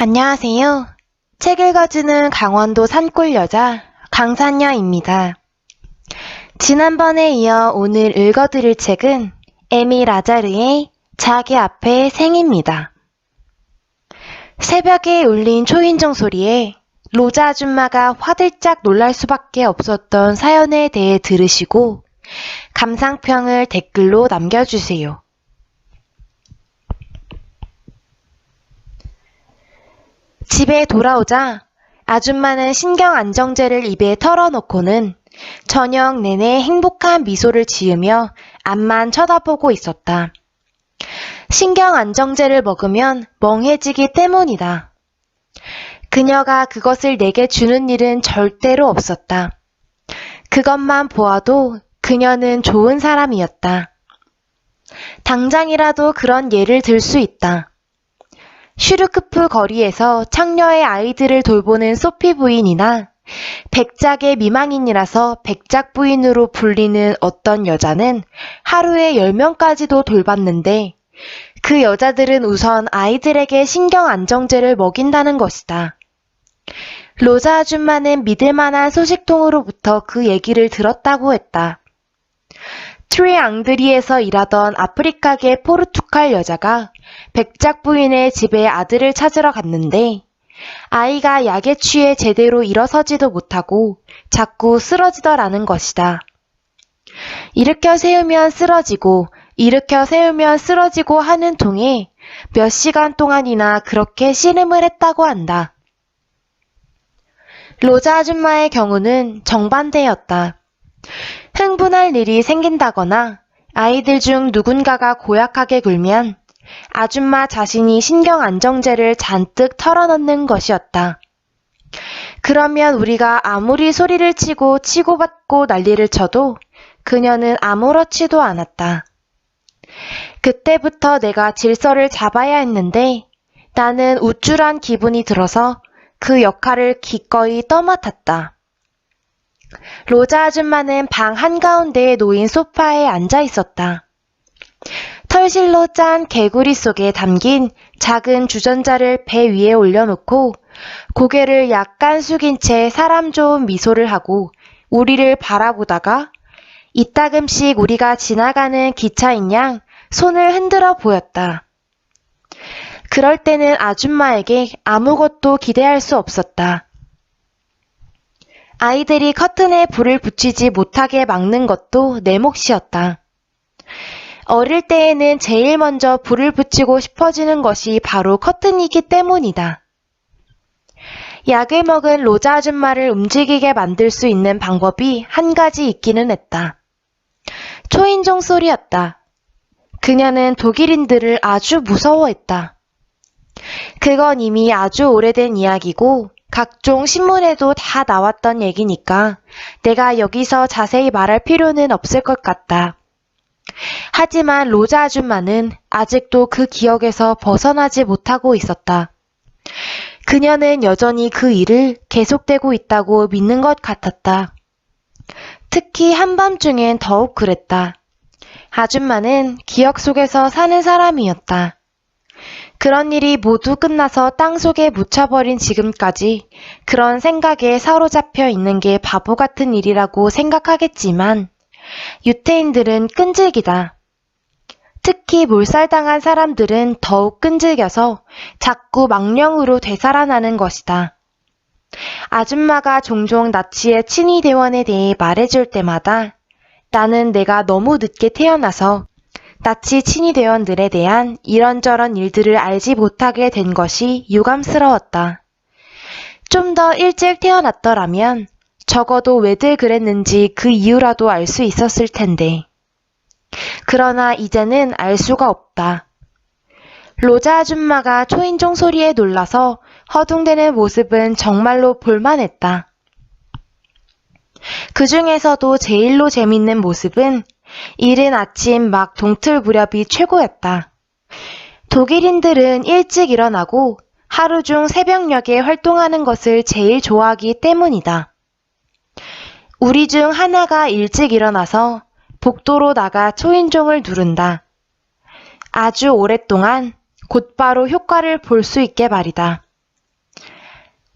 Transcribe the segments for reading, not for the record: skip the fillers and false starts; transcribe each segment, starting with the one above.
안녕하세요. 책 읽어주는 강원도 산골 여자 강산야입니다. 지난번에 이어 오늘 읽어드릴 책은 에미 라자르의 자기 앞에 생입니다. 새벽에 울린 초인종 소리에 로자 아줌마가 화들짝 놀랄 수밖에 없었던 사연에 대해 들으시고 감상평을 댓글로 남겨주세요. 집에 돌아오자 아줌마는 신경안정제를 입에 털어놓고는 저녁 내내 행복한 미소를 지으며 앞만 쳐다보고 있었다. 신경안정제를 먹으면 멍해지기 때문이다. 그녀가 그것을 내게 주는 일은 절대로 없었다. 그것만 보아도 그녀는 좋은 사람이었다. 당장이라도 그런 예를 들 수 있다. 슈르크프 거리에서 창녀의 아이들을 돌보는 소피 부인이나 백작의 미망인이라서 백작 부인으로 불리는 어떤 여자는 하루에 10명까지도 돌봤는데 그 여자들은 우선 아이들에게 신경안정제를 먹인다는 것이다. 로자 아줌마는 믿을만한 소식통으로부터 그 얘기를 들었다고 했다. 트리앙드리에서 일하던 아프리카계 포르투갈 여자가 백작 부인의 집에 아들을 찾으러 갔는데 아이가 약에 취해 제대로 일어서지도 못하고 자꾸 쓰러지더라는 것이다. 일으켜 세우면 쓰러지고 일으켜 세우면 쓰러지고 하는 통에 몇 시간 동안이나 그렇게 씨름을 했다고 한다. 로자 아줌마의 경우는 정반대였다. 흥분할 일이 생긴다거나 아이들 중 누군가가 고약하게 굴면 아줌마 자신이 신경안정제를 잔뜩 털어넣는 것이었다. 그러면 우리가 아무리 소리를 치고 치고받고 난리를 쳐도 그녀는 아무렇지도 않았다. 그때부터 내가 질서를 잡아야 했는데 나는 우쭐한 기분이 들어서 그 역할을 기꺼이 떠맡았다. 로자 아줌마는 방 한가운데에 놓인 소파에 앉아 있었다. 털실로 짠 개구리 속에 담긴 작은 주전자를 배 위에 올려놓고 고개를 약간 숙인 채 사람 좋은 미소를 하고 우리를 바라보다가 이따금씩 우리가 지나가는 기차인 양 손을 흔들어 보였다. 그럴 때는 아줌마에게 아무것도 기대할 수 없었다. 아이들이 커튼에 불을 붙이지 못하게 막는 것도 내 몫이었다. 어릴 때에는 제일 먼저 불을 붙이고 싶어지는 것이 바로 커튼이기 때문이다. 약을 먹은 로자 아줌마를 움직이게 만들 수 있는 방법이 한 가지 있기는 했다. 초인종 소리였다. 그녀는 독일인들을 아주 무서워했다. 그건 이미 아주 오래된 이야기고 각종 신문에도 다 나왔던 얘기니까 내가 여기서 자세히 말할 필요는 없을 것 같다. 하지만 로자 아줌마는 아직도 그 기억에서 벗어나지 못하고 있었다. 그녀는 여전히 그 일을 계속되고 있다고 믿는 것 같았다. 특히 한밤중엔 더욱 그랬다. 아줌마는 기억 속에서 사는 사람이었다. 그런 일이 모두 끝나서 땅속에 묻혀버린 지금까지 그런 생각에 사로잡혀 있는 게 바보 같은 일이라고 생각하겠지만 유태인들은 끈질기다. 특히 몰살당한 사람들은 더욱 끈질겨서 자꾸 망령으로 되살아나는 것이다. 아줌마가 종종 나치의 친위대원에 대해 말해줄 때마다 나는 내가 너무 늦게 태어나서 나치 친위대원들에 대한 이런저런 일들을 알지 못하게 된 것이 유감스러웠다. 좀 더 일찍 태어났더라면 적어도 왜들 그랬는지 그 이유라도 알 수 있었을 텐데. 그러나 이제는 알 수가 없다. 로자 아줌마가 초인종 소리에 놀라서 허둥대는 모습은 정말로 볼만했다. 그 중에서도 제일로 재밌는 모습은 이른 아침 막 동틀 무렵이 최고였다. 독일인들은 일찍 일어나고 하루 중 새벽녘에 활동하는 것을 제일 좋아하기 때문이다. 우리 중 하나가 일찍 일어나서 복도로 나가 초인종을 누른다. 아주 오랫동안 곧바로 효과를 볼 수 있게 말이다.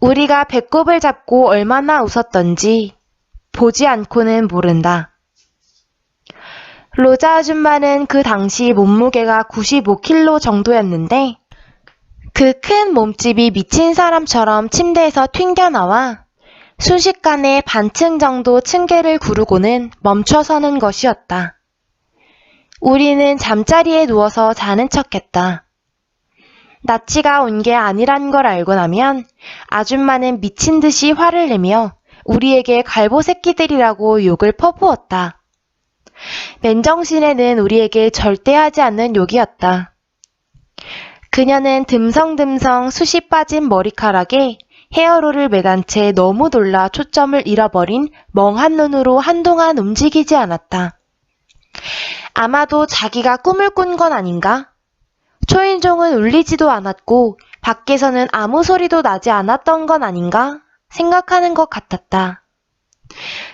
우리가 배꼽을 잡고 얼마나 웃었던지 보지 않고는 모른다. 로자 아줌마는 그 당시 몸무게가 95kg 정도였는데 그 큰 몸집이 미친 사람처럼 침대에서 튕겨나와 순식간에 반층 정도 층계를 구르고는 멈춰서는 것이었다. 우리는 잠자리에 누워서 자는 척했다. 나치가 온 게 아니란 걸 알고 나면 아줌마는 미친 듯이 화를 내며 우리에게 갈보새끼들이라고 욕을 퍼부었다. 맨정신에는 우리에게 절대 하지 않는 욕이었다. 그녀는 듬성듬성 숱이 빠진 머리카락에 헤어롤을 매단 채 너무 놀라 초점을 잃어버린 멍한 눈으로 한동안 움직이지 않았다. 아마도 자기가 꿈을 꾼 건 아닌가? 초인종은 울리지도 않았고 밖에서는 아무 소리도 나지 않았던 건 아닌가 생각하는 것 같았다.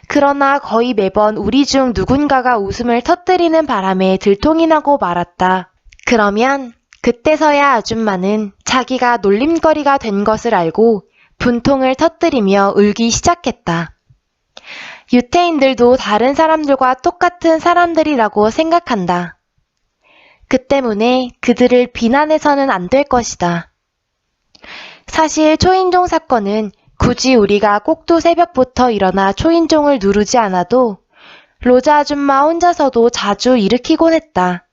그러나 거의 매번 우리 중 누군가가 웃음을 터뜨리는 바람에 들통이 나고 말았다. 그러면 그때서야 아줌마는 자기가 놀림거리가 된 것을 알고 분통을 터뜨리며 울기 시작했다. 유태인들도 다른 사람들과 똑같은 사람들이라고 생각한다. 그 때문에 그들을 비난해서는 안 될 것이다. 사실 초인종 사건은 굳이 우리가 꼭두 새벽부터 일어나 초인종을 누르지 않아도 로자 아줌마 혼자서도 자주 일으키곤 했다.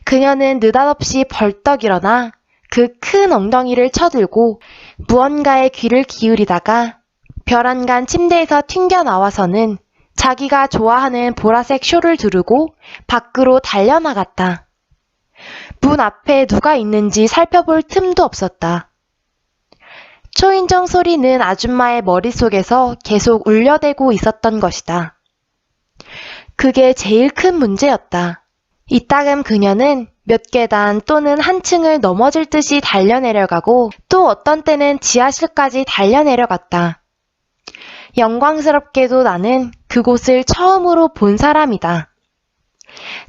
그녀는 느닷없이 벌떡 일어나 그 큰 엉덩이를 쳐들고 무언가에 귀를 기울이다가 벼란간 침대에서 튕겨나와서는 자기가 좋아하는 보라색 쇼를 두르고 밖으로 달려나갔다. 문 앞에 누가 있는지 살펴볼 틈도 없었다. 초인종 소리는 아줌마의 머릿속에서 계속 울려대고 있었던 것이다. 그게 제일 큰 문제였다. 이따금 그녀는 몇 계단 또는 한 층을 넘어질 듯이 달려내려가고 또 어떤 때는 지하실까지 달려내려갔다. 영광스럽게도 나는 그곳을 처음으로 본 사람이다.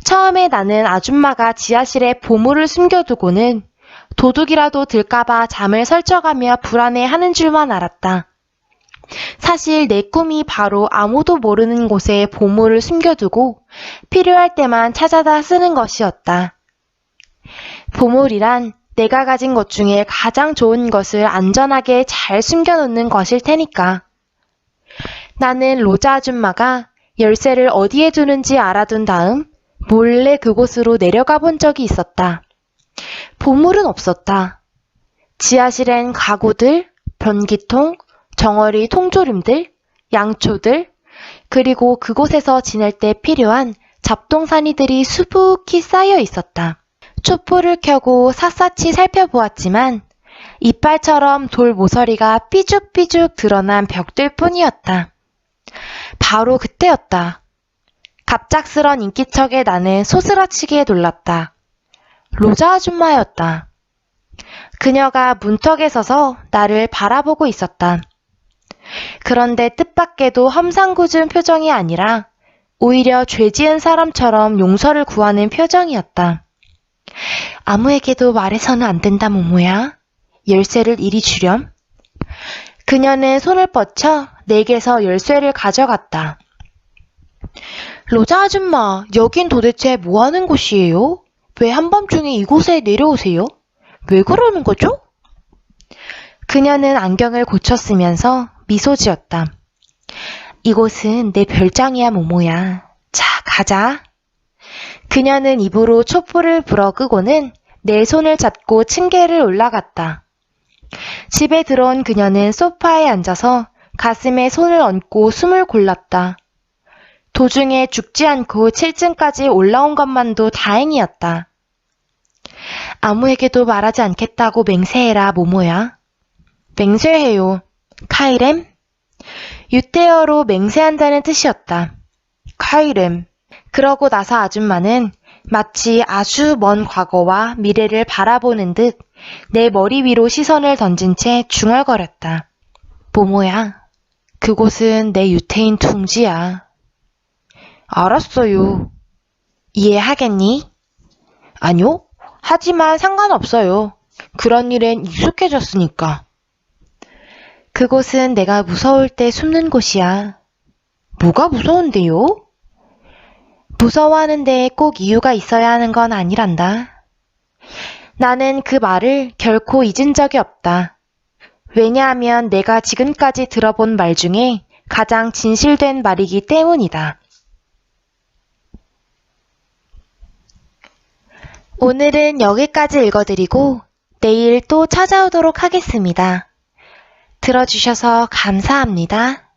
처음에 나는 아줌마가 지하실에 보물을 숨겨두고는 도둑이라도 들까봐 잠을 설쳐가며 불안해하는 줄만 알았다. 사실 내 꿈이 바로 아무도 모르는 곳에 보물을 숨겨두고 필요할 때만 찾아다 쓰는 것이었다. 보물이란 내가 가진 것 중에 가장 좋은 것을 안전하게 잘 숨겨놓는 것일 테니까. 나는 로자 아줌마가 열쇠를 어디에 두는지 알아둔 다음 몰래 그곳으로 내려가 본 적이 있었다. 보물은 없었다. 지하실엔 가구들, 변기통, 정어리 통조림들, 양초들, 그리고 그곳에서 지낼 때 필요한 잡동사니들이 수북히 쌓여 있었다. 촛불을 켜고 샅샅이 살펴보았지만 이빨처럼 돌 모서리가 삐죽삐죽 드러난 벽들 뿐이었다. 바로 그때였다. 갑작스런 인기척에 나는 소스라치게 놀랐다. 로자 아줌마였다. 그녀가 문턱에 서서 나를 바라보고 있었다. 그런데 뜻밖에도 험상궂은 표정이 아니라 오히려 죄 지은 사람처럼 용서를 구하는 표정이었다. 아무에게도 말해서는 안 된다, 모모야. 열쇠를 이리 주렴. 그녀는 손을 뻗쳐 내게서 열쇠를 가져갔다. 로자 아줌마, 여긴 도대체 뭐 하는 곳이에요? 왜 한밤중에 이곳에 내려오세요? 왜 그러는 거죠? 그녀는 안경을 고쳤으면서 미소 지었다. 이곳은 내 별장이야, 모모야. 자, 가자. 그녀는 입으로 촛불을 불어 끄고는 내 손을 잡고 층계를 올라갔다. 집에 들어온 그녀는 소파에 앉아서 가슴에 손을 얹고 숨을 골랐다. 도중에 죽지 않고 7층까지 올라온 것만도 다행이었다. 아무에게도 말하지 않겠다고 맹세해라, 모모야. 맹세해요. 카이렘? 유태어로 맹세한다는 뜻이었다. 카이렘. 그러고 나서 아줌마는 마치 아주 먼 과거와 미래를 바라보는 듯 내 머리 위로 시선을 던진 채 중얼거렸다. 모모야, 그곳은 내 유태인 둥지야. 알았어요. 이해하겠니? 아니요. 하지만 상관없어요. 그런 일엔 익숙해졌으니까. 그곳은 내가 무서울 때 숨는 곳이야. 뭐가 무서운데요? 무서워하는데 꼭 이유가 있어야 하는 건 아니란다. 나는 그 말을 결코 잊은 적이 없다. 왜냐하면 내가 지금까지 들어본 말 중에 가장 진실된 말이기 때문이다. 오늘은 여기까지 읽어드리고 내일 또 찾아오도록 하겠습니다. 들어주셔서 감사합니다.